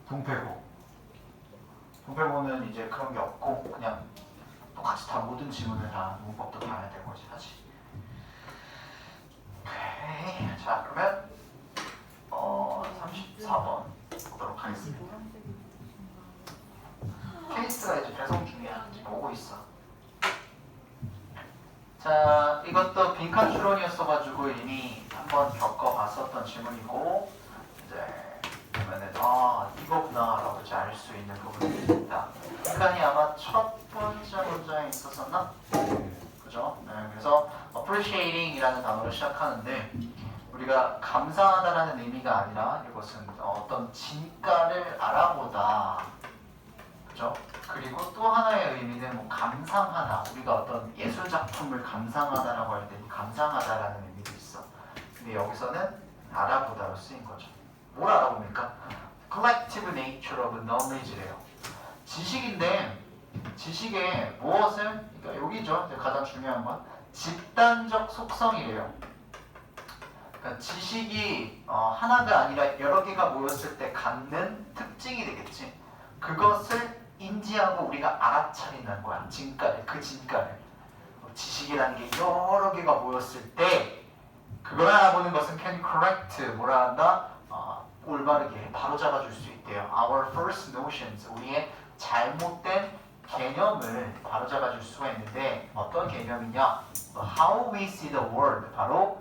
동패고. 동패고는 이제 그런 게 없고 그냥 똑같이 다 모든 지문을 다 문법도 봐야 되는 거지, 사실. 오케이. 자, 그러면 34번 보도록 하겠습니다. 케이스가 이제 배송 중이야. 오고 있어. 자, 이것도 빈칸 추론이었어가지고 이미 한번 겪어봤었던 질문이고, 이제 보면은 이거구나라고 이제 알 수 있는 부분이 있다. 빈칸이 아마 첫 번째 문장에 있었었나? 그죠? 네, 그래서 appreciating이라는 단어로 시작하는데 우리가 감사하다라는 의미가 아니라 이것은 어떤 진가를 알아보다, 그죠? 그리고 또 하나의 의미는 뭐 감상하다. 우리가 어떤 예술 작품을 감상하다라고 할 때 감상하다라는 의미도 있어. 근데 여기서는 알아보다로 쓰인 거죠. 뭘 알아봅니까? Collective nature of knowledge래요. 지식인데 지식의 무엇을, 그러니까 여기죠. 가장 중요한 건 집단적 속성이래요. 그러니까 지식이 하나가 아니라 여러 개가 모였을 때 갖는 특징이 되겠지. 그것을 인지하고 우리가 알아차리는 거야. 진가를, 그 진가를. 지식이라는 게 여러 개가 모였을 때 그걸 알아보는 것은 can correct, 뭐라 한다? 올바르게 바로잡아줄 수 있대요. Our first notions, 우리의 잘못된 개념을 바로잡아줄 수가 있는데 어떤 개념이냐? How we see the world, 바로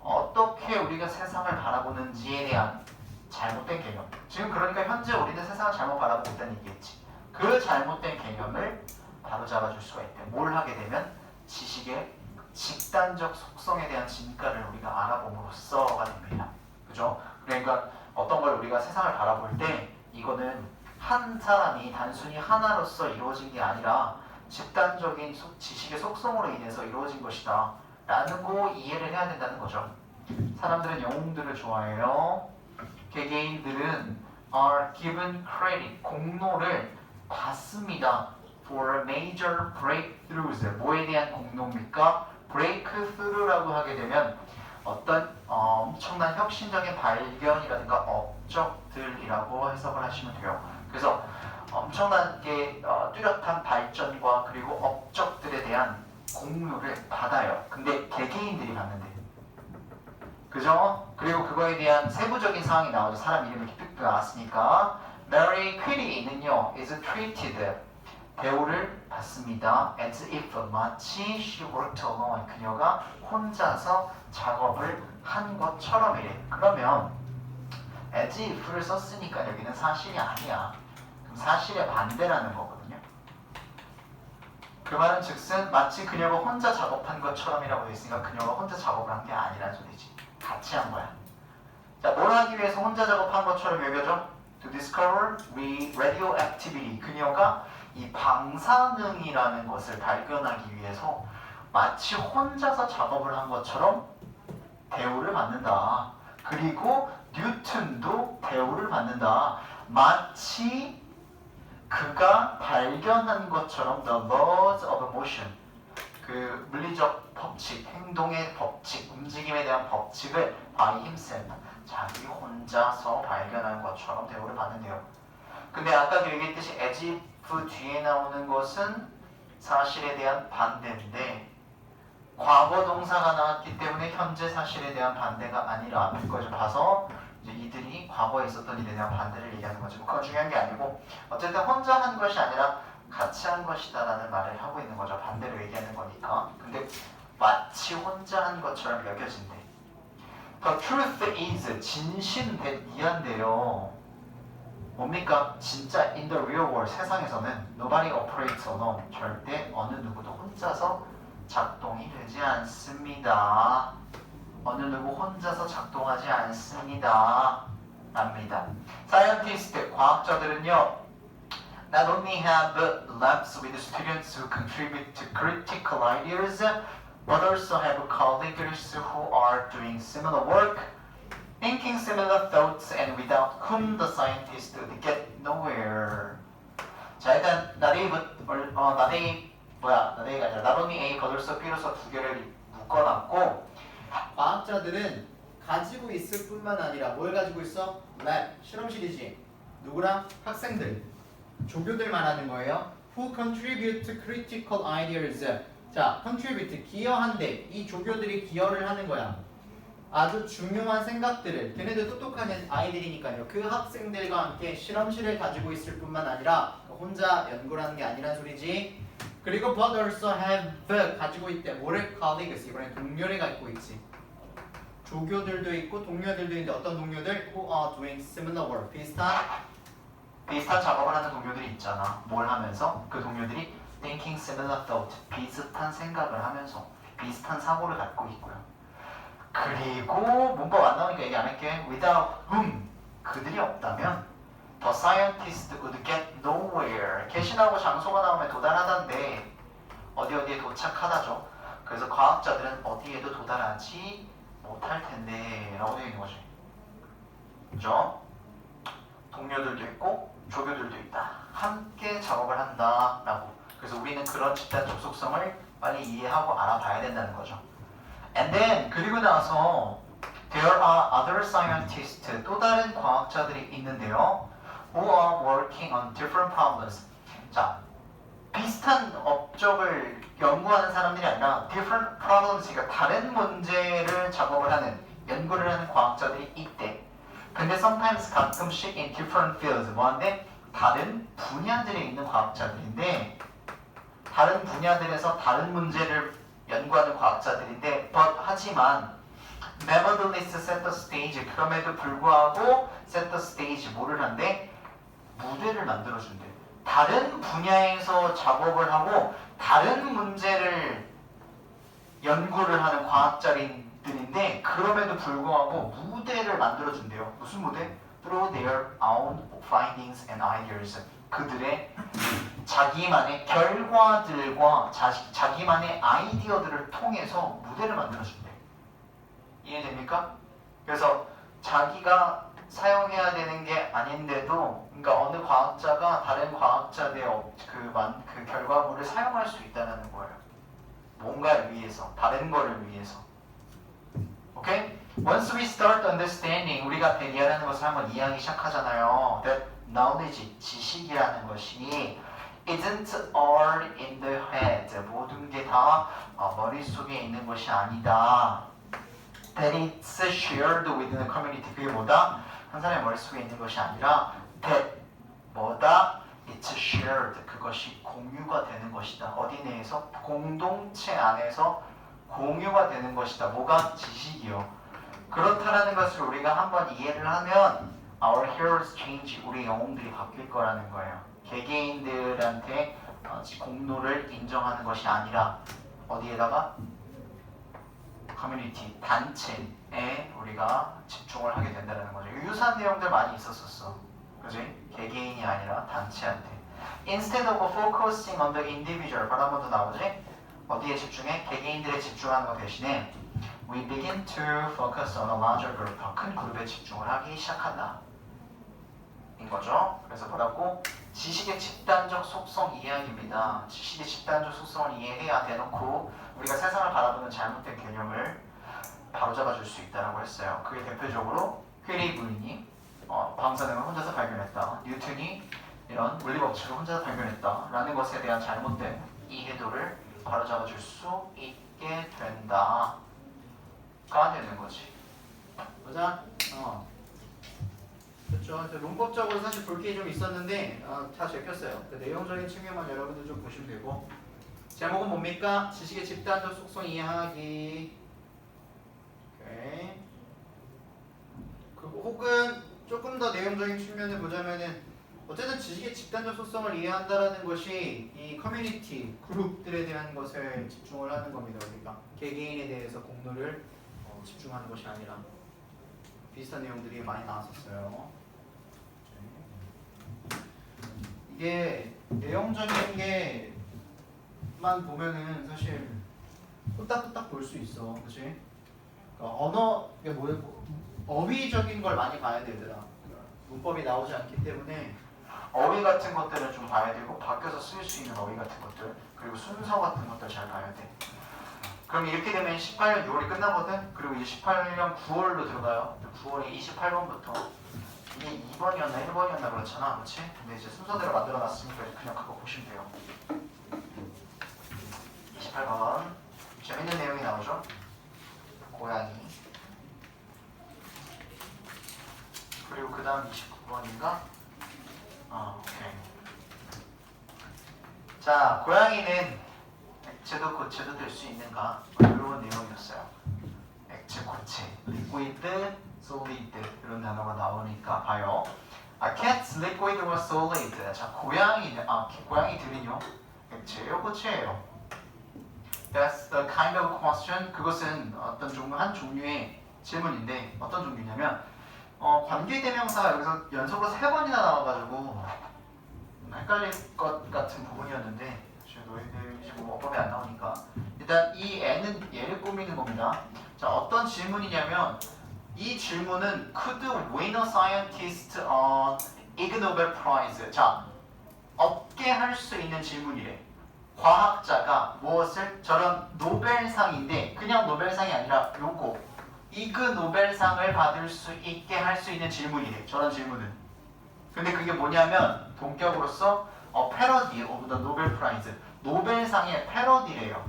어떻게 우리가 세상을 바라보는지에 대한 잘못된 개념. 지금 그러니까 현재 우리는 세상을 잘못 바라보고 있다는 얘기겠지. 그 잘못된 개념을 바로잡아줄 수가 있대. 뭘 하게 되면 지식의 집단적 속성에 대한 진가를 우리가 알아봄으로써가 됩니다. 그죠? 그러니까 어떤 걸 우리가 세상을 바라볼 때 이거는 한 사람이 단순히 하나로서 이루어진 게 아니라 집단적인 지식의 속성으로 인해서 이루어진 것이다 라는 거 이해를 해야 된다는 거죠. 사람들은 영웅들을 좋아해요. 개개인들은 are given credit, 공로를 받습니다. for major breakthroughs, 뭐에 대한 공로입니까? breakthrough라고 하게 되면 어떤 엄청난 혁신적인 발견이라든가 업적들이라고 해석을 하시면 돼요. 그래서 엄청나게 뚜렷한 발전과 그리고 업적들에 대한 공로를 받아요. 근데 개개인들이 받는데, 그죠? 그리고 그거에 대한 세부적인 사항이 나오죠. 사람 이름이 이렇게 뚝뚝 나왔으니까. Mary Curie는요, is treated, 대우를 받습니다. as if, 마치 she worked alone, 그녀가 혼자서 작업을 한 것처럼이래. 그러면 as if를 썼으니까 여기는 사실이 아니야. 그럼 사실의 반대라는 거거든요. 그 말은 즉슨 마치 그녀가 혼자 작업한 것처럼이라고 돼 있으니까 그녀가 혼자 작업을 한 게 아니라는 소리지. 같이 한 거야. 자, 뭘 하기 위해서 혼자 작업한 것처럼 여겨져? To discover radioactivity. 그녀가 이 방사능이라는 것을 발견하기 위해서 마치 혼자서 작업을 한 것처럼 대우를 받는다. 그리고 뉴턴도 대우를 받는다. 마치 그가 발견한 것처럼 the laws of motion, 그 물리적 법칙, 행동의 법칙, 움직임에 대한 법칙을 by himself, 자기 혼자서 발견한 것처럼 대우를 받는데요. 근데 아까 얘기했듯이 as if 뒤에 나오는 것은 사실에 대한 반대인데 과거 동사가 나왔기 때문에 현재 사실에 대한 반대가 아니라 앞에 거를 봐서 이제 이들이 과거에 있었던 일에 대한 반대를 얘기하는 거죠. 그건 중요한 게 아니고 어쨌든 혼자 한 것이 아니라 같이 한 것이다라는 말을 하고 있는 거죠. 반대로 얘기하는 거니까. 근데 마치 혼자 한 것처럼 여겨진대. The truth is, 진실이한데요. 뭡니까? 진짜 in the real world, 세상에서는 nobody operates alone, 절대 어느 누구도 혼자서 작동이 되지 않습니다. 어느 누구 혼자서 작동하지 않습니다. 랍니다. Scientists, 과학자들은요, not only have labs with students who contribute to critical ideas, but also have colleagues who are doing similar work, thinking similar thoughts, and without whom the scientists would get nowhere. 자, 일단 나데이가 아니라 not only A, but also B로서 두 개를 묶어놨고, 과학자들은 가지고 있을 뿐만 아니라 뭘 가지고 있어? 랩, 실험실이지. 누구랑? 학생들. 조교들 말하는 거예요. Who contribute to critical ideas. 자, contribute 기여한대. 이 조교들이 기여를 하는 거야. 아주 중요한 생각들을 걔네들 똑똑한 아이들이니까요. 그 학생들과 함께 실험실을 가지고 있을 뿐만 아니라 혼자 연구를 하는 게 아니란 소리지. 그리고 but also have 가지고 있대. 뭐를? colleagues. 이번엔 동료를 갖고 있지. 조교들도 있고 동료들도 있는데 어떤 동료들? Who are doing similar work. 비슷한 작업을 하는 동료들이 있잖아. 뭘 하면서? 그 동료들이 thinking similar thought, 비슷한 생각을 하면서 비슷한 사고를 갖고 있고요. 그리고 문법 안 나오니까 얘기 안 할게. Without whom, 그들이 없다면 the scientist would get nowhere. 개신하고 장소가 나오면 도달하다인데 어디에 도착하다죠. 그래서 과학자들은 어디에도 도달하지 못할 텐데 라고 되어 있는 거지. 그죠? 동료들도 있고 조교들도 있다. 함께 작업을 한다 라고. 그래서 우리는 그런 집단적 속성을 빨리 이해하고 알아봐야 된다는 거죠. And then 그리고 나서 there are other scientists, 또 다른 과학자들이 있는데요. Who are working on different problems. 자, 비슷한 업적을 연구하는 사람들이 아니라 different problems, 그러니까 다른 문제를 작업을 하는, 연구를 하는 과학자들이 있대. 근데 sometimes 가끔씩 in different fields, 뭐한데? 다른 분야들에 있는 과학자들인데 다른 분야들에서 다른 문제를 연구하는 과학자들인데 하지만 nevertheless set the stage, 그럼에도 불구하고 set the stage, 뭐를 한대? 무대를 만들어준대. 다른 분야에서 작업을 하고 다른 문제를 연구를 하는 과학자들인데 그럼에도 불구하고 무대를 만들어준대요. 무슨 무대? Through their own findings and ideas. 그들의 자기만의 결과들과 자기만의 아이디어들을 통해서 무대를 만들어준대. 이해됩니까? 그래서 자기가 사용해야 되는 게 아닌데도, 그러니까 어느 과학자가 다른 과학자의 그 결과물을 사용할 수 있다는 거예요. 뭔가를 위해서, 다른 거를 위해서. 오케이? Once we start understanding, 우리가 대리하는 것을 한번 이해하기 시작하잖아요. That knowledge, 지식이라는 것이 isn't all in the head, 모든 게 다 머릿속에 있는 것이 아니다. That it's shared within the community. 그게 뭐다? 한 사람의 머릿속에 있는 것이 아니라 that 뭐다? It's shared. 그것이 공유가 되는 것이다. 어디 내에서? 공동체 안에서 공유가 되는 것이다. 뭐가? 지식이요. 그렇다라는 것을 우리가 한번 이해를 하면 our heroes change, 우리 영웅들이 바뀔 거라는 거예요. 개개인들한테 공로를 인정하는 것이 아니라 어디에다가? 커뮤니티, 단체에 우리가 집중을 하게 된다는 거죠. 유사한 내용들 많이 있었었어. 그지? 개개인이 아니라 단체한테. Instead of focusing on the individual, 바로 한 번 더 나오지? 어디에 집중해? 개개인들에 집중하는 것 대신에 we begin to focus on a larger group, 더 큰 그룹에 집중을 하기 시작한다. 인 거죠. 그래서 뭐라고? 지식의 집단적 속성 이해하기입니다. 지식의 집단적 속성을 이해해야 대놓고 우리가 세상을 바라보는 잘못된 개념을 바로잡아 줄 수 있다고 했어요. 그게 대표적으로 퀴리 부인이 방사능을 혼자서 발견했다. 뉴턴이 이런 물리법칙을 혼자서 발견했다. 라는 것에 대한 잘못된 이해도를 바로잡아 줄 수 있게 된다. 가 되는 거지. 보자. 그렇죠. 문법적으로 사실 볼 게 좀 있었는데 다 제꼈어요. 그 내용적인 측면만 여러분들 좀 보시면 되고. 제목은 뭡니까? 지식의 집단적 속성 이해하기. 오케이. 혹은 조금 더 내용적인 측면을 보자면은 어쨌든 지식의 집단적 속성을 이해한다라는 것이 이 커뮤니티, 그룹들에 대한 것을 집중을 하는 겁니다. 우리가 개개인에 대해서 공로를 집중하는 것이 아니라 비슷한 내용들이 많이 나왔었어요. 이게 내용적인 게만 보면은 사실 후딱후딱 볼 수 있어, 그렇지? 그러니까 언어, 이게 어휘적인 걸 많이 봐야 되더라. 문법이 나오지 않기 때문에 어휘 같은 것들은 좀 봐야 되고 바뀌어서 쓸 수 있는 어휘 같은 것들, 그리고 순서 같은 것들 잘 봐야 돼. 그럼 이렇게 되면 18년 6월이 끝나거든? 그리고 이제 18년 9월로 들어가요. 9월이 28번부터 이게 2번이었나 1번이었나 그렇잖아, 그렇지? 근데 이제 순서대로 만들어놨으니까 그냥 그거 보시면 돼요. 28번 재밌는 내용이 나오죠? 고양이. 그리고 그 다음 29번인가? 오케이. 자, 고양이는 액체도 고체도 될 수 있는가? 이런 내용이었어요. 액체, 고체, liquid, solid 이런 단어가 나오니까 봐요. Cat's liquid or solid? 자, 고양이들은요, 액체예요, 고체예요? That's the kind of question. 그것은 한 종류의 질문인데 어떤 종류냐면 관계대명사가 여기서 연속으로 3번이나 나와가지고 헷갈릴 것 같은 부분이었는데 너희들 지금 어법에 안 나오니까 일단 이 N은 얘를 꾸미는 겁니다. 자, 어떤 질문이냐면 이 질문은 Could win a scientist an Ig Nobel Prize? 자, 얻게 할 수 있는 질문이래. 과학자가 무엇을 저런 노벨상인데 그냥 노벨상이 아니라 요거 이그 노벨상을 받을 수 있게 할 수 있는 질문이래. 저런 질문은. 근데 그게 뭐냐면 동격으로서 패러디 오브 더 노벨 프라이즈. 노벨상의 패러디래요.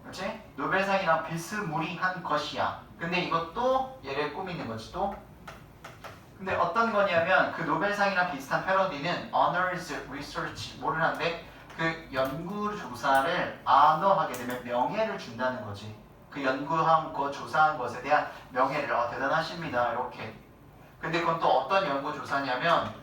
그렇지? 노벨상이랑 비스무리한 것이야. 근데 이것도 얘를 꾸미는 거지 또. 근데 어떤 거냐면 그 노벨상이랑 비슷한 패러디는 honors research 뭐를 한대? 그 연구 조사를 honor하게 되면 명예를 준다는 거지. 그 연구한 거 조사한 것에 대한 명예를 대단하십니다 이렇게. 근데 그건 또 어떤 연구 조사냐면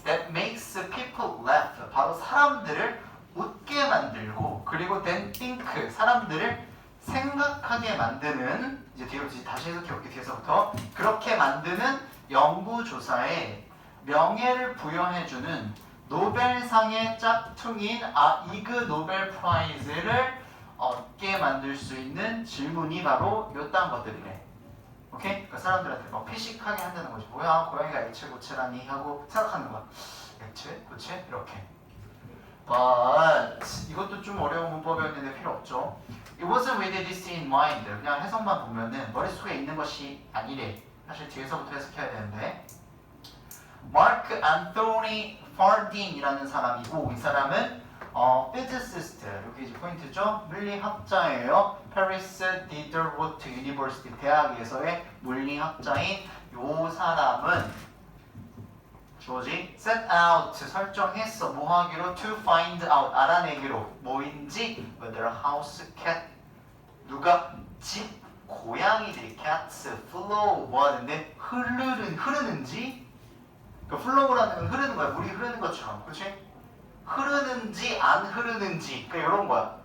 that makes people laugh. 바로 사람들을 웃게 만들고 그리고 then think 사람들을 생각하게 만드는 이제 뒤로 다시 해석해볼게 뒤에서부터 그렇게 만드는 연구 조사에 명예를 부여해주는 노벨상의 짝퉁인 이그 노벨 프라이즈를 얻게 만들 수 있는 질문이 바로 요딴 것들이래. 오케이? 그러니까 사람들한테 막 피식하게 한다는 거지. 뭐야 고양이가 액체 고체라니 하고 생각하는 거야. 액체 고체 이렇게. But 이것도 좀 어려운 문법이었는데 필요 없죠. It wasn't with this in mind. 그냥 해석만 보면은 머릿속에 있는 것이 아니래. 사실 뒤에서부터 해석해야 되는데 마크 앤토니 파딘이라는 사람이고 이 사람은 physicist 여기 이제 포인트죠. 물리학자예요. 페리스 디더우트 유니버시티 대학에서의 물리학자인 요 사람은 주어지 set out 설정했어. 뭐 하기로? to find out 알아내기로 뭐인지 whether house cat 누가 집 고양이들이 cats flow 뭐 하는데 흐르는지 그 flow라는 건 흐르는 거야. 물이 흐르는 것처럼 그렇지? 흐르는지 안 흐르는지 그러니까 이런 거야.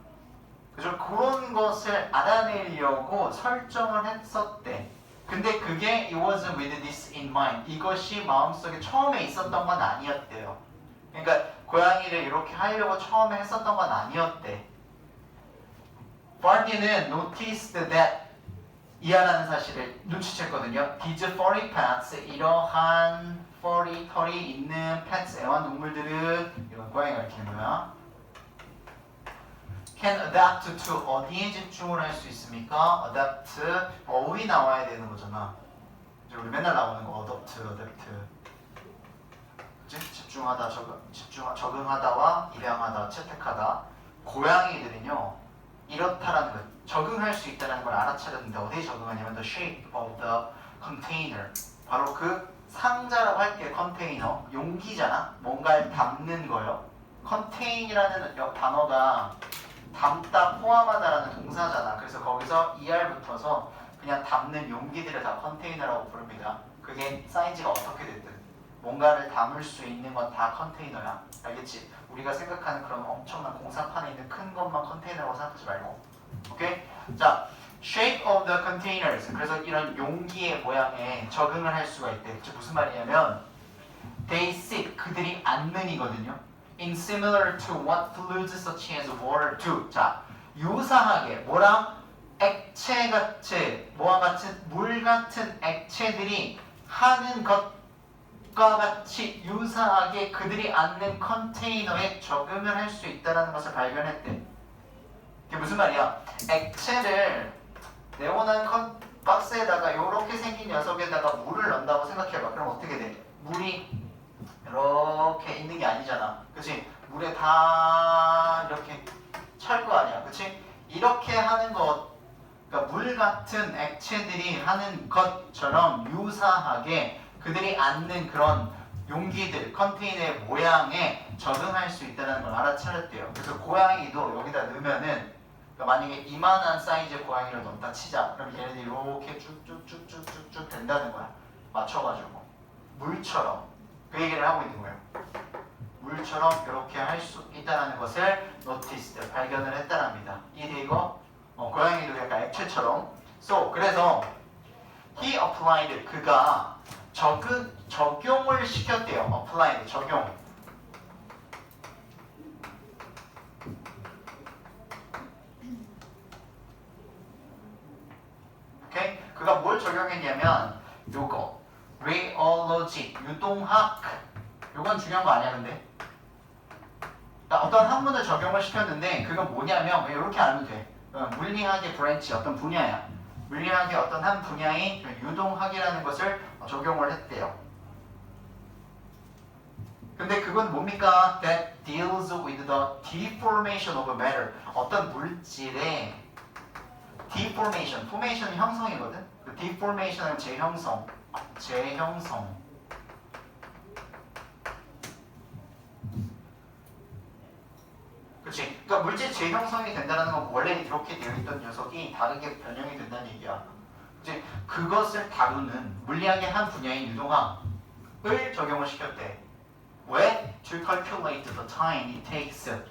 그죠? 그런 것을 알아내려고 설정을 했었대. 근데 그게 it wasn't with this in mind. 이것이 마음속에 처음에 있었던 건 아니었대요. 그러니까 고양이를 이렇게 하려고 처음에 했었던 건 아니었대. 바디는 noticed that 이하라는 사실을 눈치챘거든요. These furry pets 이러한 furry 털이 있는 pets 애완동물들은 이건 고양이가 가리키는 거야. can adapt to 어디에 집중을 할 수 있습니까? adapt 어휘 나와야 되는 거잖아. 이제 우리 맨날 나오는 거 adopt, adapt. 그치? 집중하다, 적응하다와 입양하다, 채택하다. 고양이들은요 이렇다라는 거, 적응할 수 있다는 걸 알아차렸는데 어디에 적응하냐면 the shape of the container. 바로 그 상자라고 할게. 컨테이너 용기잖아. 뭔가를 담는 거요. contain이라는 단어가 담다, 포함하다라는 동사잖아. 그래서 거기서 ER 붙어서 그냥 담는 용기들을 다 컨테이너라고 부릅니다. 그게 사이즈가 어떻게 됐든 뭔가를 담을 수 있는 건 다 컨테이너야. 알겠지? 우리가 생각하는 그런 엄청난 공사판에 있는 큰 것만 컨테이너라고 생각하지 말고. 오케이? 자, shape of the containers. 그래서 이런 용기의 모양에 적응을 할 수가 있대. 즉 무슨 말이냐면 they sit, 그들이 앉는 이거든요. in similar to what fluids such as water do. 자, 유사하게 뭐랑 액체 같이 뭐와 같은 물 같은 액체들이 하는 것과 같이 유사하게 그들이 앉는 컨테이너에 적응을 할 수 있다는 것을 발견했대. 이게 무슨 말이야? 액체를 네모난 박스에다가 이렇게 생긴 녀석에다가 물을 넣는다고 생각해봐. 그럼 어떻게 돼? 물이 이렇게 있는 게 아니잖아. 그치? 물에 다 이렇게 찰 거 아니야. 그치? 이렇게 하는 것, 그러니까 물 같은 액체들이 하는 것처럼 유사하게 그들이 앉는 그런 용기들, 컨테이너의 모양에 적응할 수 있다는 걸 알아차렸대요. 그래서 고양이도 여기다 넣으면은, 그러니까 만약에 이만한 사이즈의 고양이를 넣었다 치자. 그럼 얘네들이 이렇게 쭉쭉쭉쭉쭉쭉 된다는 거야. 맞춰가지고. 물처럼. 그 얘기를 하고 있는 거예요. 물처럼 이렇게 할 수 있다는 것을 노티스, 발견을 했다랍니다. 이해돼 이거? 고양이도 약간 액체처럼. 그래서 he applied, 그가 적용을 시켰대요. applied, 적용. 오케이? 그가 뭘 적용했냐면 요거 rheology, 유동학. 요건 중요한 거 아니야 근데? 그러니까 어떤 학문을 적용을 시켰는데 그건 뭐냐면 이렇게 알면 돼. 물리학의 브랜치, 어떤 분야야. 물리학의 어떤 한 분야인 유동학이라는 것을 적용을 했대요. 근데 그건 뭡니까? That deals with the deformation of matter. 어떤 물질의 deformation, formation이 형성이거든. 그 deformation은 재형성. 그치? 그러니까 물질 재형성이 된다는 건 원래 이렇게 되어 있던 녀석이 다르게 변형이 된다는 얘기야. 이제 그것을 다루는 물리학의 한 분야인 유동학을 적용을 시켰대. 왜? To calculate the time it takes.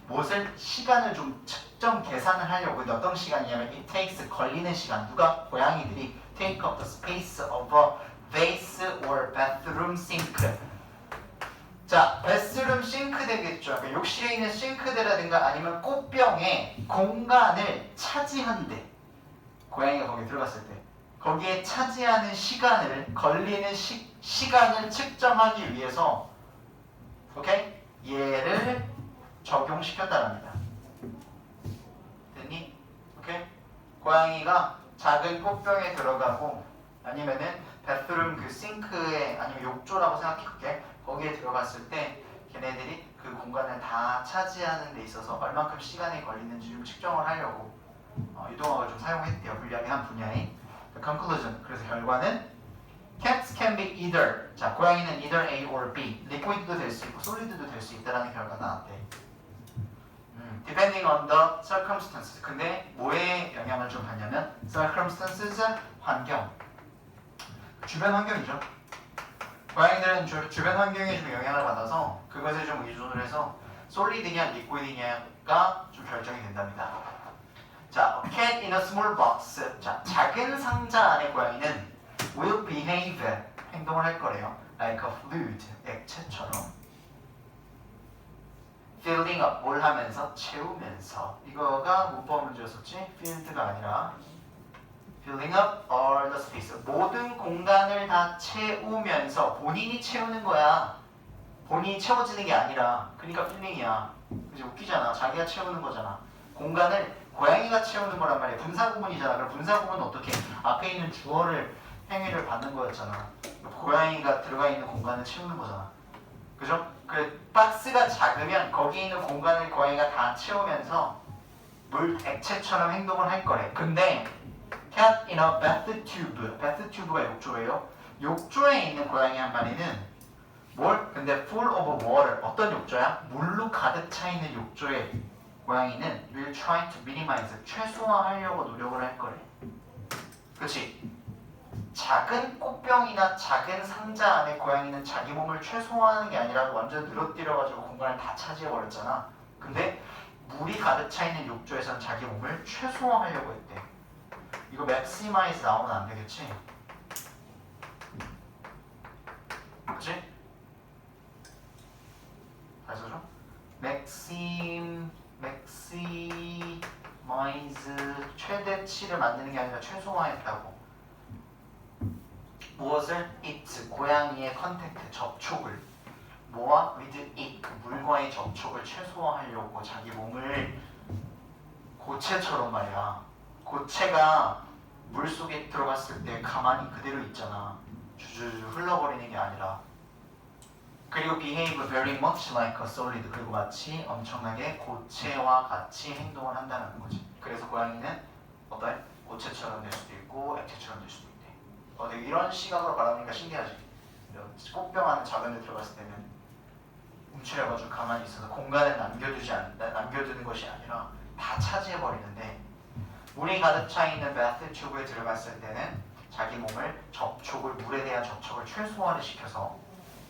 무엇을 시간을 좀 측정 계산을 하려고. 근데 어떤 시간이냐면 it takes, 걸리는 시간. 누가? 고양이들이 take up the space of a vase or bathroom sink. 자, 베스룸 싱크대겠죠. 그러니까 욕실에 있는 싱크대라든가 아니면 꽃병의 공간을 차지한대. 고양이가 거기 들어갔을 때. 거기에 차지하는 시간을, 걸리는 시간을 측정하기 위해서, 오케이? 얘를 적용시켰다랍니다. 됐니? 오케이? 고양이가 작은 꽃병에 들어가고 아니면은 베스룸 그 싱크에, 아니면 욕조라고 생각할게. 거기에 들어갔을 때 걔네들이 그 공간을 다 차지하는 데 있어서 얼만큼 시간이 걸리는지 좀 측정을 하려고 유동학을 좀 사용했대요. 물리학의 한 분야인. conclusion. 그래서 결과는 cats can be either. 자, 고양이는 either A or B. liquid도 될 수 있고 solid도 될 수 있다라는 결과가 나왔대. depending on the circumstances. 근데 뭐에 영향을 좀 받냐면 circumstances, 환경. 주변 환경이죠. 고양이들은 주변 환경에 좀 영향을 받아서 그것에 좀 의존을 해서 솔리드냐 리퀴드냐가 좀 결정이 된답니다. 자, cat in a small box. 자, 작은 상자 안의 고양이는 will behave, 행동을 할 거래요. like a fluid, 액체처럼. filling up, 뭘 하면서? 채우면서. 이거가 문법 문제였었지? field가 아니라 filling up all the space. 모든 공간을 다 채우면서. 본인이 채우는 거야. 본인이 채워지는 게 아니라. 그러니까 filling이야. 그치? 웃기잖아. 자기가 채우는 거잖아. 공간을 고양이가 채우는 거란 말이야. 분사구문이잖아. 그럼 분사구문은 어떻게? 앞에 있는 주어를 행위를 받는 거였잖아. 고양이가 들어가 있는 공간을 채우는 거잖아. 그죠? 그 박스가 작으면 거기 있는 공간을 고양이가 다 채우면서 물 액체처럼 행동을 할 거래. 근데 cat in a bathtube. bathtub가 욕조예요. 욕조에 있는 고양이 한 마리는 뭘? 근데 full of water. 어떤 욕조야? 물로 가득 차 있는 욕조에 고양이는 will try to minimize. 최소화하려고 노력을 할 거래. 그렇지? 작은 꽃병이나 작은 상자 안에 고양이는 자기 몸을 최소화하는 게 아니라 완전 늘어뜨려가지고 공간을 다 차지해버렸잖아. 근데 물이 가득 차 있는 욕조에서는 자기 몸을 최소화하려고 했대. 이거 maximize 나오면 안 되겠지? 그치? 다시 써줘. maximize, 최대치를 만드는 게 아니라 최소화했다고. 무엇을? it, 고양이의 컨택트, 접촉을. 뭐와? with it, 그 물과의 접촉을 최소화하려고 자기 몸을 고체처럼 말이야. 고체가 물 속에 들어갔을 때 가만히 그대로 있잖아. 주주주 흘러버리는 게 아니라. 그리고 behave very much like a solid. 그리고 마치 엄청나게 고체와 같이 행동을 한다는 거지. 그래서 고양이는 어떤 고체처럼 될 수도 있고 액체처럼 될 수도 있대. 근데 이런 시각으로 바라보니까 신기하지. 꽃병 안에 작은 데 들어갔을 때는 움츠려가지고 가만히 있어서 공간을 남겨두는 것이 아니라 다 차지해버리는데, 물이 가득 차 있는 바스튜브에 들어갔을 때는 자기 몸을 물에 대한 접촉을 최소화를 시켜서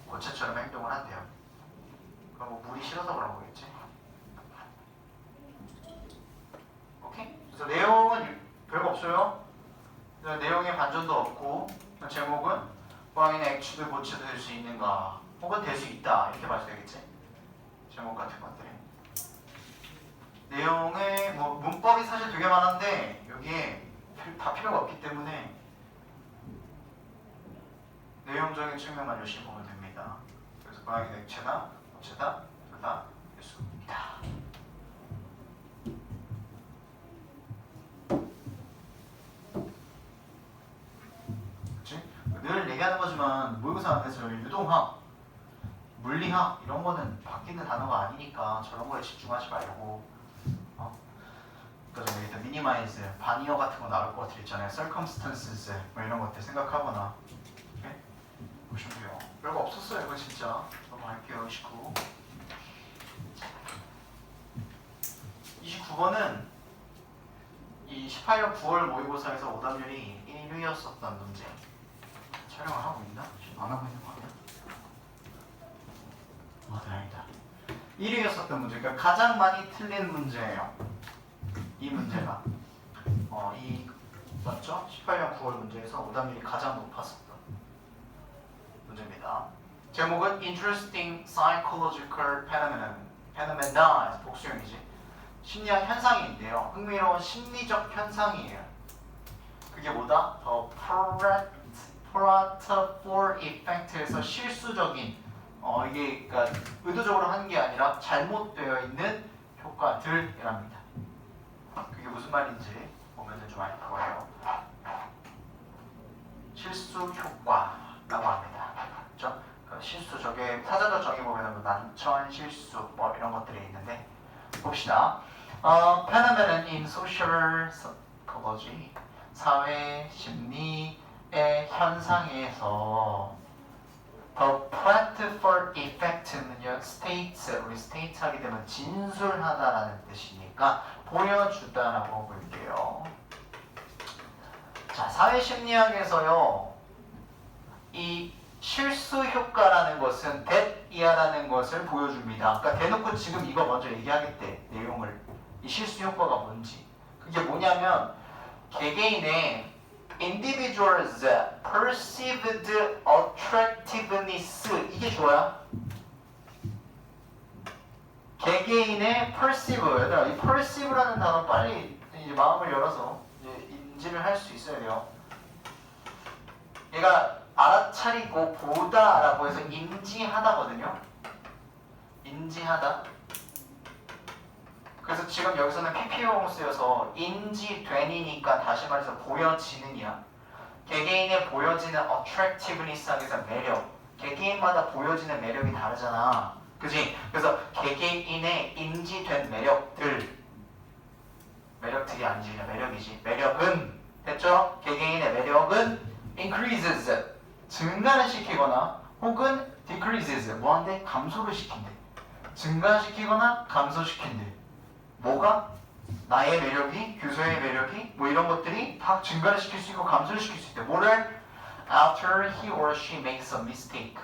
고체처럼 행동을 한대요. 그럼 뭐 물이 싫어서 그런 거겠지. 오케이? 그래서 내용은 별거 없어요. 내용에 반전도 없고, 제목은 고양이는 액체도 고체도 될 수 있는가, 혹은 될 수 있다, 이렇게 봐도 되겠지. 제목 같은 것들이. 내용의 뭐 문법이 사실 되게 많은데 여기에 다 필요가 없기 때문에 내용적인 측면만 열심히 보면 됩니다. 그래서 고양이는 액체나 고체다, 둘 다 될 수 있다. 그치? 늘 얘기하는 거지만 모의고사 안에서 유동학, 물리학 이런 거는 바뀌는 단어가 아니니까 저런 거에 집중하지 말고, 그래서 여기다 minimize, 반이어 같은 거 나올 것들 있잖아요. circumstances 뭐 이런 것들 생각하거나. 오케이? 보시면 돼요. 별거 없었어요 이거 진짜. 넘어갈게요. 29. 29번은 이 18년 9월 모의고사에서 오답률이 1위였었던 문제. 촬영을 하고 있나? 지금 안 하고 있는 거 같아. 다행이다. 1위였었던 문제, 그러니까 가장 많이 틀린 문제예요. 이 문제가 이 맞죠? 18년 9월 문제에서 오답률이 가장 높았었던 문제입니다. 제목은 Interesting Psychological Phenomena, 복수형이지. 심리학 현상인데요. 흥미로운 심리적 현상이에요. 그게 뭐다? 더 Platform Effect에서 실수적인, 이게 그러니까 의도적으로 한 게 아니라 잘못되어 있는 효과들이랍니다. 그게 무슨 말인지 보면 좀 알 거예요. 실수 효과라고 합니다. 그렇죠? 그 실수, 저게 사전적 정의 보면 뭐 난처한 실수 뭐 이런 것들이 있는데 봅시다. Phenomenon in social psychology, 사회 심리의 현상에서 The platform effect는요, state, 우리 state 하게 되면 진술하다라는 뜻이니까 보여주다라고 볼게요. 자, 사회심리학에서요, 이 실수 효과라는 것은 that이야라는 것을 보여줍니다. 그러니까 대놓고 지금 이거 먼저 얘기하겠대, 내용을. 이 실수 효과가 뭔지. 그게 뭐냐면 개개인의 individuals perceived attractiveness, 이게 좋아요. 개개인의 perceive, 얘들아 이 perceive라는 단어 빨리 이제 마음을 열어서 이제 인지를 할 수 있어야 돼요. 얘가 알아차리고 보다라고 해서 인지하다거든요. 인지하다. 그래서 지금 여기서는 PP용 쓰여서 인지되니까 다시 말해서 보여지는이야. 개개인의 보여지는 attractiveness 하기에서 매력. 개개인마다 보여지는 매력이 다르잖아. 그지? 그래서 개개인의 인지된 매력들. 매력들이 아니지, 그냥 매력이지. 매력은, 됐죠? 개개인의 매력은 increases, 증가를 시키거나 혹은 decreases, 뭐한데? 감소를 시킨대. 증가시키거나 감소시킨대. 뭐가? 나의 매력이, 교수의 매력이, 뭐 이런 것들이 다 증가를 시킬 수 있고 감소를 시킬 수 있대. 뭐를? After he or she makes a mistake.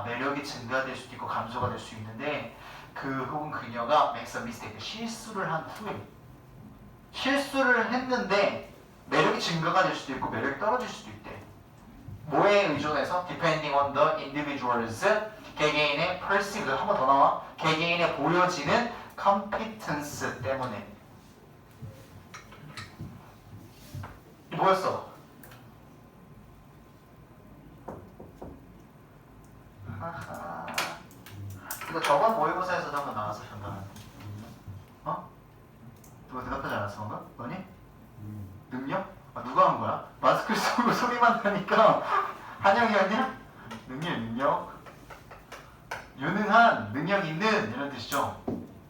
매력이 증가될 수도 있고 감소가 될 수 있는데, 그 혹은 그녀가 makes a mistake, 실수를 한 후에, 실수를 했는데 매력이 증가가 될 수도 있고 매력이 떨어질 수도 있대. 뭐에 의존해서? Depending on the individuals, 개개인의 perceived, 한 번 더 나와. 개개인의 보여지는 competence 때문에. 뭐였어? 하하. 이거 저번 모의고사에서도 한번 나왔어, 정답은. 누가 대답하지 않았어, 뭔가? 너니? 능력? 누가 소리만 나니까 한영이었냐? 능력 유능한, 능력 있는 이런 뜻이죠.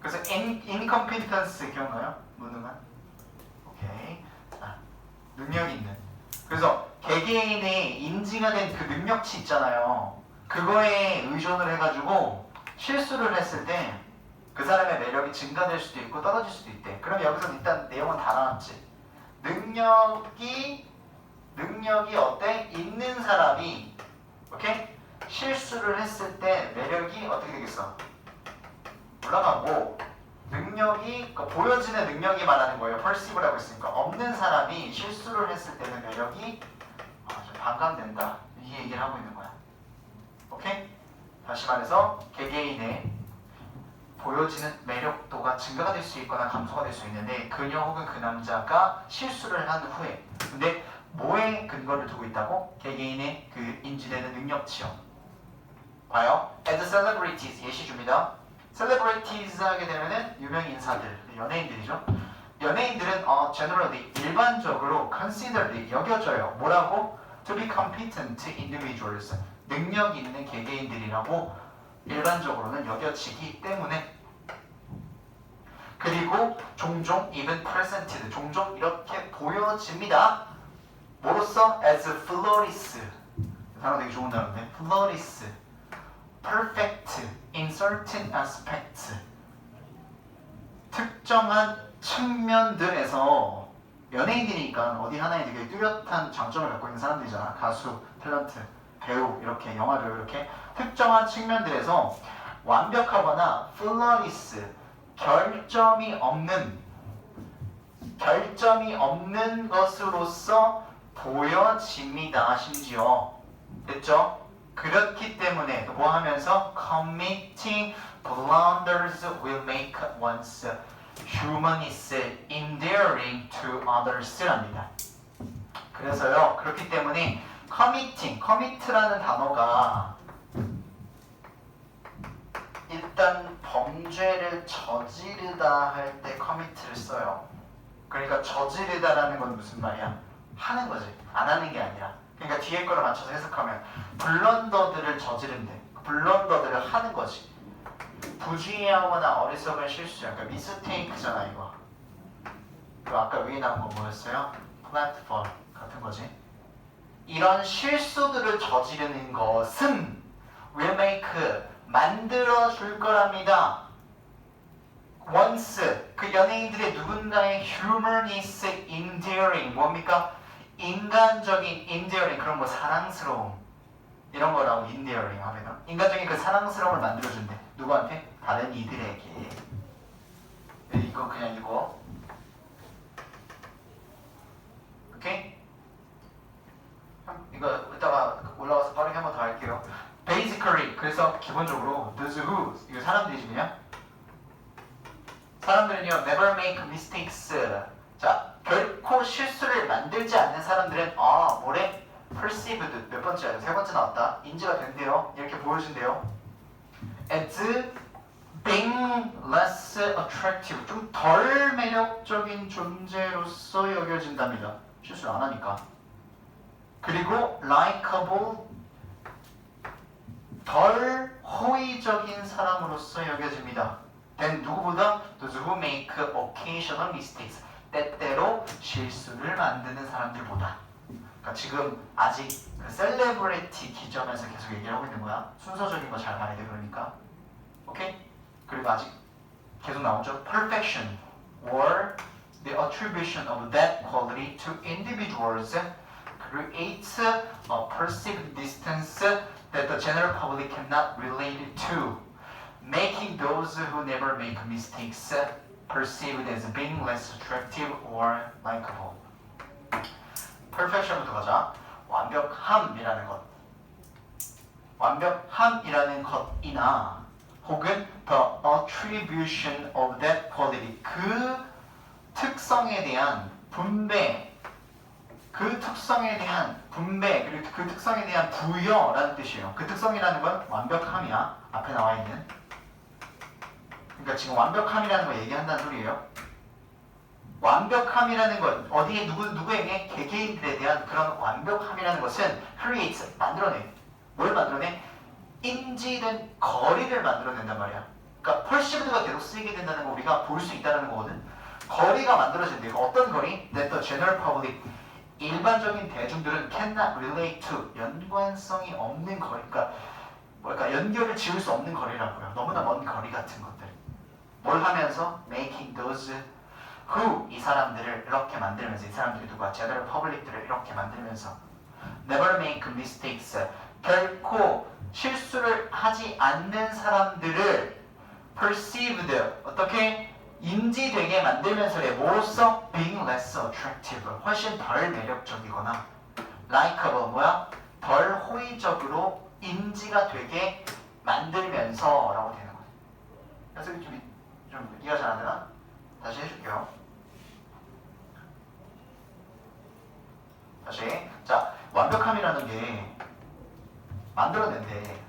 그래서 incompetence 기억나요? 무능한. 오케이. 자, 능력 있는. 그래서 개개인의 인지가 된 그 능력치 있잖아요. 그거에 의존을 해가지고 실수를 했을 때 그 사람의 매력이 증가될 수도 있고 떨어질 수도 있대. 그럼 여기서 일단 내용은 다 나왔지. 능력이 어때? 있는 사람이 오케이? 실수를 했을 때 매력이 어떻게 되겠어? 올라가고 능력이 그러니까 보여지는 능력이 말하는 거예요. perceive라고 했으니까 없는 사람이 실수를 했을 때는 매력이 좀 반감된다. 이 얘기를 하고 있는 거야. 오케이? 다시 말해서 개개인의 보여지는 매력도가 증가가 될 수 있거나 감소가 될 수 있는데 그녀 혹은 그 남자가 실수를 한 후에 근데 뭐에 근거를 두고 있다고? 개개인의 그 인지되는 능력치요. 봐요. As celebrities 예시 줍니다. celebrities 하게 되면은 유명 인사들, 연예인들이죠. 연예인들은 generally 일반적으로 considered 여겨져요. 뭐라고? To be competent individuals 능력 있는 개개인들이라고 일반적으로는 여겨지기 때문에 그리고 종종 even presented 종종 이렇게 보여집니다. 뭐로써? as flawless 단어 되게 좋은 단어인데 flawless perfect in certain aspects 특정한 측면들에서 연예인이니까 어디 하나에 되게 뚜렷한 장점을 갖고 있는 사람들이잖아. 가수, 탤런트, 배우 이렇게 영화 배우 이렇게 특정한 측면들에서 완벽하거나 flawless 결점이 없는 것으로서 보여집니다. 심지어 됐죠? 그렇기 때문에 뭐 하면서 committing blunders will make one's humanist endearing to others랍니다. 그래서요 그렇기 때문에 commit라는 단어가 일단 범죄를 저지르다 할 때 commit를 써요. 그러니까 저지르다라는 건 무슨 말이야? 하는 거지. 안 하는 게 아니라. 그러니까 뒤에 거를 맞춰서 해석하면 블런더들을 저지른대. 블런더들을 하는 거지. 부주의하거나 어리석은 실수야. 그러니까 미스테이크잖아 이거. 그리고 아까 위에 나온 거 뭐였어요? 플랫폼 같은 거지. 이런 실수들을 저지르는 것은 will make 만들어 줄 거랍니다. once 그 연예인들의 누군가의 humor is endearing 뭡니까? 인간적인 endearing 그런 뭐 사랑스러움 이런 거라고 endearing 하면 인간적인 그 사랑스러움을 만들어준대. 누구한테? 다른 이들에게. 이거 그냥 이거 오케이? 이거 이따가 올라가서 빠르게 한 번 더 할게요. Basically 그래서 기본적으로 those who 이거 사람들이지 그냥 사람들은요 never make mistakes 자 결코 실수를 만들지 않는 사람들은 뭐래? perceived 몇 번째야? 세 번째 나왔다. 인지가 된대요. 이렇게 보여준대요. as being less attractive 좀 덜 매력적인 존재로서 여겨진답니다. 실수를 안 하니까. 그리고 likable 덜 호의적인 사람으로서 여겨집니다. then 누구보다 those who make occasional mistakes 때때로 실수를 만드는 사람들보다. 그러니까 지금 아직 그 셀레브리티 기점에서 계속 얘기를 하고 있는 거야. 순서적인 거 잘 봐야 돼. 그러니까 오케이? 그리고 아직 계속 나오죠. perfection or the attribution of that quality to individuals creates a perceived distance that the general public cannot relate to, making those who never make mistakes perceived as being less attractive or likable. perfection부터 가자. 완벽함이라는 것. 완벽함이라는 것이나 혹은 the attribution of that quality 그 특성에 대한 분배 그 특성에 대한 분배 그리고 그 특성에 대한 부여라는 뜻이에요. 그 특성이라는 건 완벽함이야. 앞에 나와 있는. 그러니까 지금 완벽함이라는 거 얘기한다는 소리예요. 완벽함이라는 것, 어디에 누구에게 개개인들에 대한 그런 완벽함이라는 것은 create, 만들어내. 뭘 만들어내? 인지된 거리를 만들어낸단 말이야. 그러니까 perceived가 계속 쓰이게 된다는 거 우리가 볼 수 있다는 거거든. 거리가 만들어진대. 어떤 거리? That the general public, 일반적인 대중들은 cannot relate to, 연관성이 없는 거리. 그러니까 뭐랄까 연결을 지을 수 없는 거리라고요. 너무나 먼 거리 같은 것들. 뭘 하면서? Making those who, 이 사람들을 이렇게 만들면서, 이 사람들이 누가? general public들을 이렇게 만들면서 never make mistakes, 결코 실수를 하지 않는 사람들을 perceived, 어떻게? 인지되게 만들면서래. 뭐로써? being less attractive, 훨씬 덜 매력적이거나 likeable, 뭐야? 덜 호의적으로 인지가 되게 만들면서 라고 되는 거예요. 그래서 좀 이해가 잘 안 되나? 다시 해줄게요. 다시. 자, 완벽함이라는 게 만들어낸대.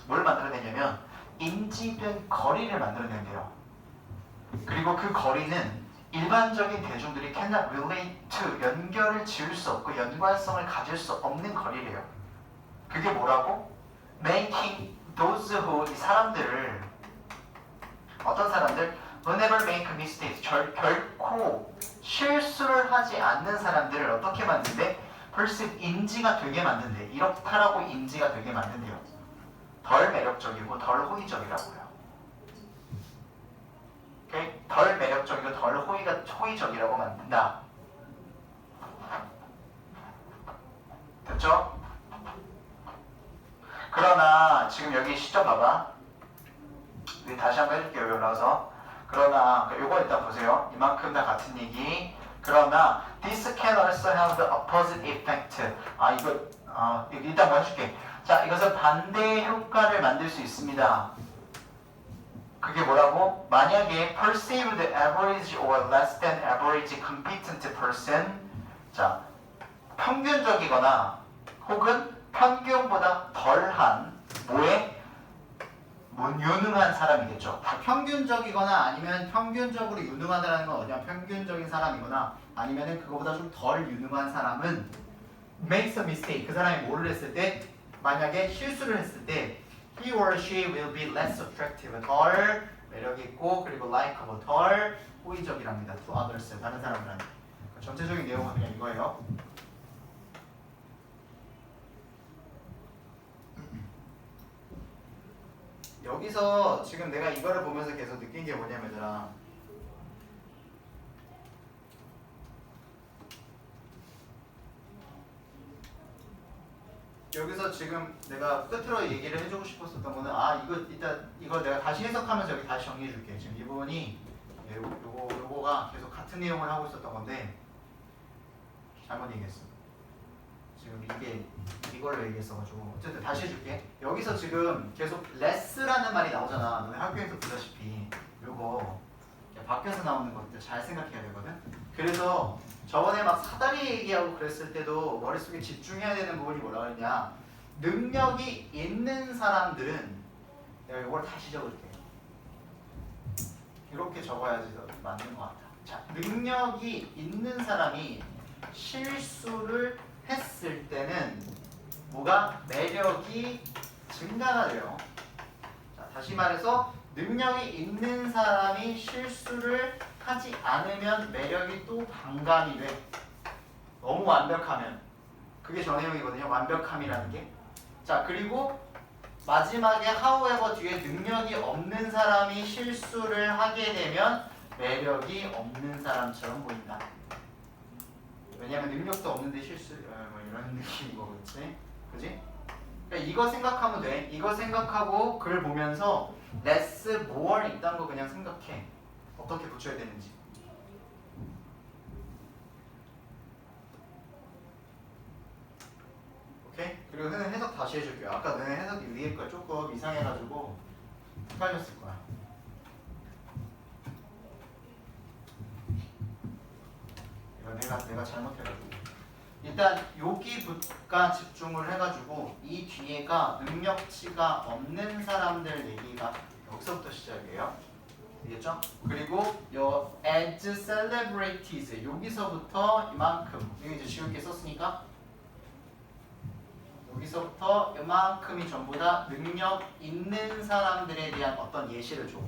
뭘 만들어내냐면 인지된 거리를 만들어낸대요. 그리고 그 거리는 일반적인 대중들이 cannot relate to, 연결을 지을 수 없고 연관성을 가질 수 없는 거리래요. 그게 뭐라고? making those who, 이 사람들을, 어떤 사람들? whenever make mistakes, 결코 실수를 하지 않는 사람들을 어떻게 만든대? perceive, 인지가 되게 만든대. 이렇다라고 인지가 되게 만든대요. 덜 매력적이고 덜 호의적이라고요. 오케이? 덜 매력적이고 덜 호의적이라고 만든다. 됐죠? 그러나 지금 여기 시점 봐봐. 다시 한번 해줄게요. 여기 올라와서. 그러나 요거 일단 보세요. 이만큼 다 같은 얘기. 그러나 this can also have the opposite effect. 이거 일단 뭐 해줄게. 자, 이것은 반대의 효과를 만들 수 있습니다. 그게 뭐라고? 만약에 perceived average or less than average competent person, 자, 평균적이거나 혹은 평균보다 덜한 뭐에? 유능한 사람이겠죠. 평균적이거나 아니면 평균적으로 유능하다는 건 어디냐? 평균적인 사람이거나 아니면은 그거보다 좀 덜 유능한 사람은 makes a mistake. 그 사람이 뭐를 했을 때, 만약에 실수를 했을 때 he or she will be less attractive, 덜 매력있고 그리고 likeable, 덜 호의적이랍니다. to others, 다른 사람들한테. 전체적인 내용은 그냥 이거예요. 여기서 지금 내가 이거를 보면서 계속 느낀 게 뭐냐면 얘들아, 여기서 지금 내가 끝으로 얘기를 해주고 싶었었던 거는 이거 내가 다시 해석하면서 여기 다시 정리해 줄게. 지금 이 부분이 요거가 계속 같은 내용을 하고 있었던 건데 잘못 얘기했어. 지금 이걸로 얘기했어가지고 어쨌든 다시 해줄게. 여기서 지금 계속 less라는 말이 나오잖아. 너네 학교에서 보다시피 요거 밖에서 나오는 것들 잘 생각해야 되거든. 그래서 저번에 막 사다리 얘기하고 그랬을 때도 머릿속에 집중해야 되는 부분이 뭐라 그랬냐, 능력이 있는 사람들은, 내가 이걸 다시 적을게. 이렇게 적어야지 더 맞는 것 같아. 자, 능력이 있는 사람이 실수를 했을 때는 뭐가? 매력이 증가가 돼요. 자, 다시 말해서 능력이 있는 사람이 실수를 하지 않으면 매력이 또 반감이 돼. 너무 완벽하면. 그게 저 내용이거든요. 완벽함이라는 게. 자, 그리고 마지막에 however 뒤에 능력이 없는 사람이 실수를 하게 되면 매력이 없는 사람처럼 보인다. 왜냐면 능력도 없는데 실수, 뭐 이런 느낌인 거겠지? 그지? 그러니까 이거 생각하면 돼. 이거 생각하고 글 보면서 less, more 있다는 거 그냥 생각해. 어떻게 붙여야 되는지. 오케이? 그리고 너네 해석 다시 해줄게요. 아까 너네 해석이 위에 거 조금 이상해가지고 헷갈렸을 거야. 이거 내가 잘못해가지고. 일단 여기부터 집중을 해가지고 이 뒤에가 능력치가 없는 사람들 얘기가 여기서부터 시작이에요. 알겠죠? 그리고 요 as celebrities 여기서부터 이만큼 이거 이제 지울게 썼으니까 여기서부터 이만큼이 전부 다 능력 있는 사람들에 대한 어떤 예시를 줘.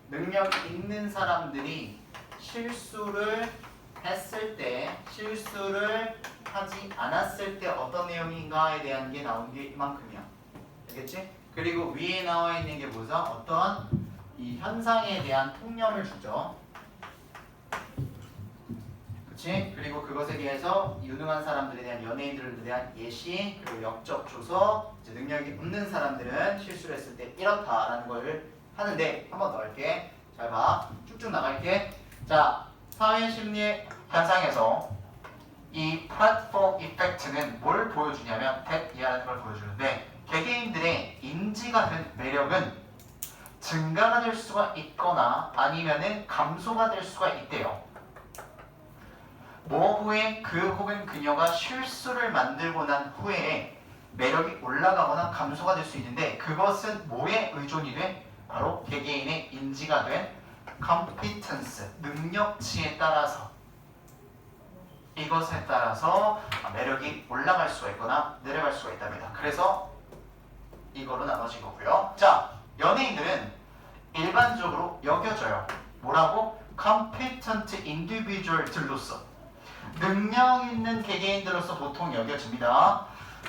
능력 있는 사람들이 실수를 했을 때, 실수를 하지 않았을 때 어떤 내용인가에 대한 게 나온 게 이만큼이야. 알겠지? 그리고 위에 나와 있는 게 뭐죠? 어떤 이 현상에 대한 통념을 주죠. 그치? 그리고 그것에 대해서 유능한 사람들에 대한 연예인들에 대한 예시 그리고 역적 조서 이제 능력이 없는 사람들은 실수를 했을 때 이렇다라는 걸 하는데 한 번 더 할게. 잘 봐. 쭉쭉 나갈게. 자, 사회심리 현상에서 이 플랫폼 이펙트는 뭘 보여주냐면 대이하는 걸 보여주는데 개개인들의 인지가 된 매력은 증가가 될 수가 있거나 아니면은 감소가 될 수가 있대요. 뭐 후에 그 혹은 그녀가 실수를 만들고 난 후에 매력이 올라가거나 감소가 될 수 있는데 그것은 뭐에 의존이 돼? 바로 개개인의 인지가 된 competence, 능력치에 따라서 이것에 따라서 매력이 올라갈 수가 있거나 내려갈 수가 있답니다. 그래서 이거로 나눠진 거고요. 자, 연예인들은 일반적으로 여겨져요. 뭐라고? competent individual들로서 능력 있는 개개인들로서 보통 여겨집니다.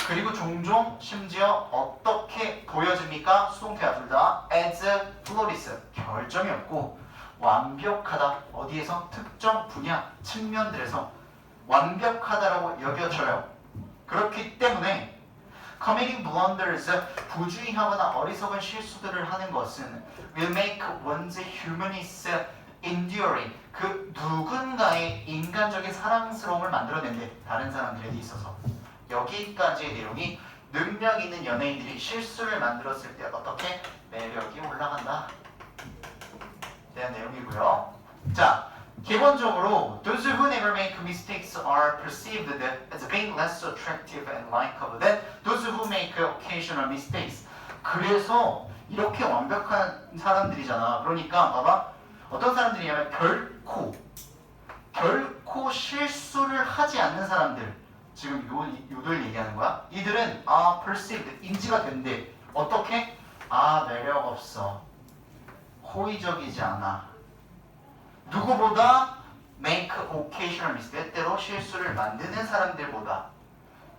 그리고 종종 심지어 어떻게 보여집니까? 수동태야 둘 다 as flawless 결점이 없고 완벽하다. 어디에서? 특정 분야 측면들에서 완벽하다라고 여겨져요. 그렇기 때문에 committing blunders 부주의하거나 어리석은 실수들을 하는 것은 will make one's humanist enduring 그 누군가의 인간적인 사랑스러움을 만들어낸대. 다른 사람들에게 있어서 여기까지의 내용이 능력 있는 연예인들이 실수를 만들었을 때 어떻게 매력이 올라간다 대한 내용이고요. 자, 기본적으로 those who never make mistakes are perceived as being less attractive and likable than those who make occasional mistakes. 그래서 이렇게 완벽한 사람들이잖아. 그러니까 봐봐. 어떤 사람들이냐면 결코 실수를 하지 않는 사람들. 지금 요들 얘기하는 거야. 이들은 perceived, 인지가 된대. 어떻게? 매력 없어. 호의적이지 않아. 누구보다 make occasional mistake, 때때로 실수를 만드는 사람들보다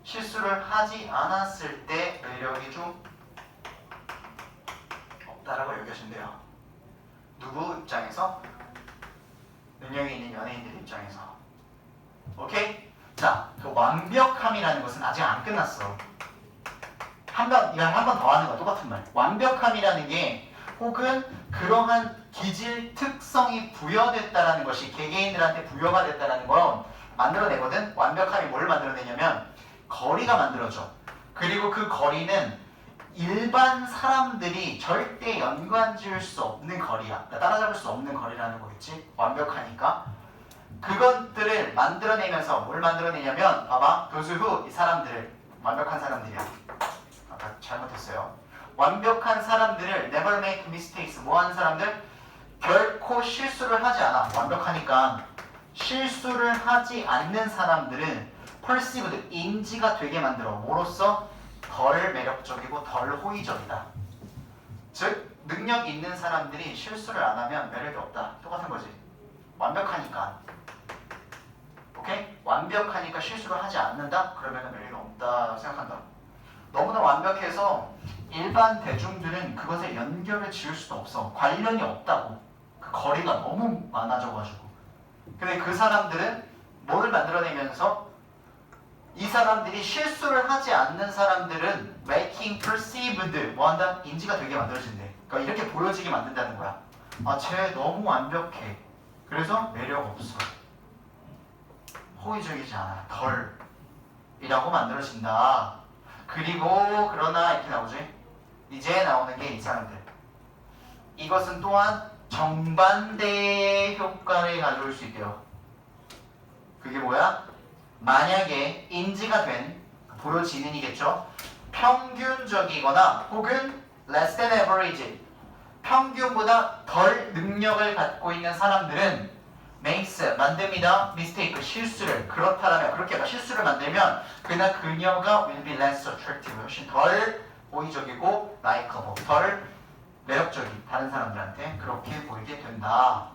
실수를 하지 않았을 때 매력이 좀 없다라고 여겨진대요. 누구 입장에서? 능력이 있는 연예인들 입장에서. 오케이? 자, 그 완벽함이라는 것은 아직 안 끝났어. 한 번 더 하는 거야. 똑같은 말. 완벽함이라는 게 혹은 그러한 기질 특성이 부여됐다라는 것이 개개인들한테 부여가 됐다라는 건 만들어내거든. 완벽함이 뭘 만들어내냐면 거리가 만들어져. 그리고 그 거리는 일반 사람들이 절대 연관 지을 수 없는 거리야. 그러니까 따라잡을 수 없는 거리라는 거겠지. 완벽하니까. 그것들을 만들어내면서 뭘 만들어내냐면 봐봐. 도수후 이 사람들을 완벽한 사람들이야. 아까 잘못했어요. 완벽한 사람들을 never make mistakes 뭐 하는 사람들? 결코 실수를 하지 않아. 완벽하니까. 실수를 하지 않는 사람들은 perceived, 인지가 되게 만들어. 뭐로써? 덜 매력적이고 덜 호의적이다. 즉 능력 있는 사람들이 실수를 안 하면 매력이 없다. 똑같은 거지. 완벽하니까. 오케이? 완벽하니까 실수를 하지 않는다? 그러면 매력이 없다 생각한다. 너무나 완벽해서 일반 대중들은 그것에 연결을 지을 수도 없어. 관련이 없다고. 그 거리가 너무 많아져가지고. 근데 그 사람들은 뭐를 만들어내면서 이 사람들이 실수를 하지 않는 사람들은 making perceived 뭐한다? 인지가 되게 만들어진대. 그러니까 이렇게 보여지게 만든다는 거야. 쟤 너무 완벽해. 그래서 매력 없어. 호의적이지 않아. 덜 이라고 만들어진다. 그리고 그러나 이렇게 나오지. 이제 나오는 게 이 사람들. 이것은 또한 정반대의 효과를 가져올 수 있대요. 그게 뭐야? 만약에 인지가 된 보여지는이겠죠. 평균적이거나 혹은 less than average 평균보다 덜 능력을 갖고 있는 사람들은 makes 만듭니다. mistake 실수를 그렇다라면 그렇게 실수를 만들면 그녀가 will be less attractive 훨씬 덜 호의적이고 likeable 덜 매력적인 다른 사람들한테 그렇게 보이게 된다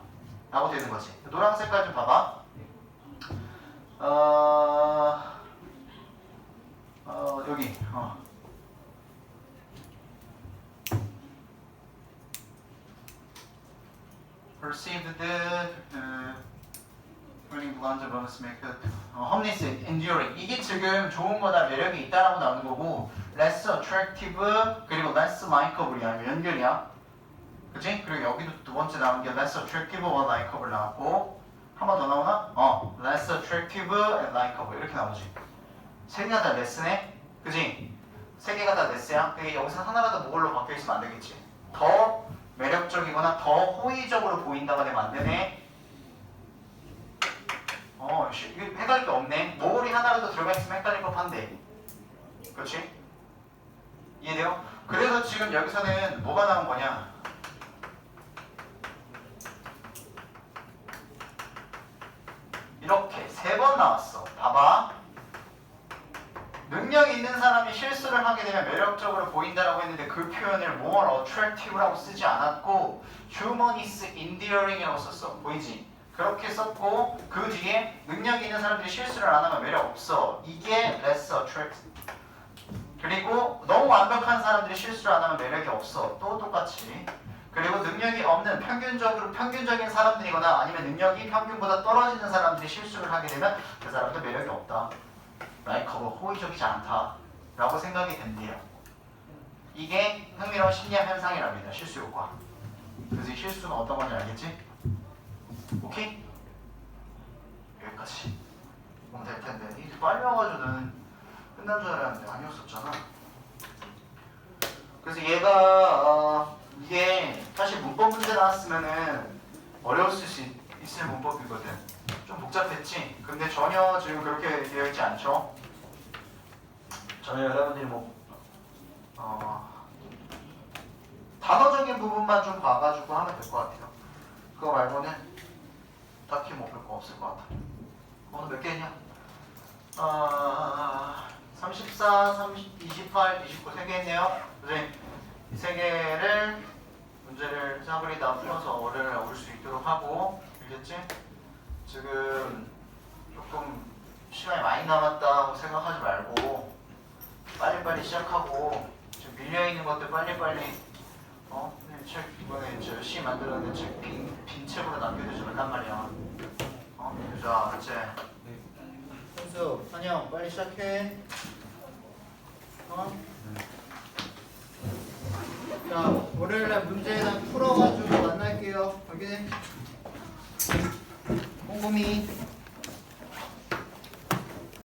라고 되는 거지. 노란 색깔 좀 봐봐. 여기 perceived winning blonde bonus make homeless enduring 이게 지금 좋은 거다 매력이 있다라고 나오는 거고 less attractive 그리고 less likeable이야 연결이야 그치? 그리고 여기도 두 번째 나온 게 less attractive와 likeable 나왔고 한 번 더 나오나? less attractive and likeable 이렇게 나오지 세 개가 다 less네 그치? 세 개가 다 less야 그게 여기서 하나라도 모글로 바뀌어있으면 안 되겠지 더 매력적이거나 더 호의적으로 보인다가 되면 안 되네. 이거 헷갈릴 게 없네. 모글이 하나라도 들어가 있으면 헷갈릴 법한데. 그렇지? 이해돼요? 그래서 지금 여기서는 뭐가 나온 거냐? 이렇게 세 번 나왔어. 봐봐. 능력이 있는 사람이 실수를 하게 되면 매력적으로 보인다라고 했는데 그 표현을 more attractive라고 쓰지 않았고 human is endearing이라고 썼어. 보이지? 그렇게 썼고 그 뒤에 능력이 있는 사람들이 실수를 안 하면 매력 없어. 이게 less attractive. 그리고 너무 완벽한 사람들이 실수를 안 하면 매력이 없어. 또 똑같이. 그리고 능력이 없는 평균적인 사람들이거나 아니면 능력이 평균보다 떨어지는 사람들이 실수를 하게 되면 그 사람도 매력이 없다. likeable, 호의적이지 않다 라고 생각이 된대요. 이게 흥미로운 심리학 현상이랍니다. 실수 효과. 그래서 이 실수는 어떤 건지 알겠지? 오케이? 여기까지 보면 될 텐데 이게 빨리 와가지고는 끝난 줄 알았는데 아니었었잖아. 그래서 얘가 이게 사실 문법 문제 나왔으면은 어려웠을 수 있을 문법이거든. 좀 복잡했지? 근데 전혀 지금 그렇게 되어 있지 않죠? 전혀 여러분들이 단어적인 부분만 좀 봐가지고 하면 될 것 같아요. 그거 말고는 딱히 볼 거 없을 것 같아. 오늘 몇 개냐? 34, 30, 28, 29 3개 했네요. 선생님, 이 3개를 문제를 싸그리 다 풀어서 월요일에 올 수 있도록 하고 알겠지? 지금 조금 시간이 많이 남았다고 생각하지 말고 빨리빨리 시작하고 지금 밀려있는 것들 빨리빨리 책 이번에 이제 열심히 만들었는데 책 빈 책으로 남겨두지 말란 말이야. 자, 알았지? 현수, 한영 빨리 시작해. 자, 월요일날 문제 다 풀어가지고 만날게요. 여기 꼼꼼히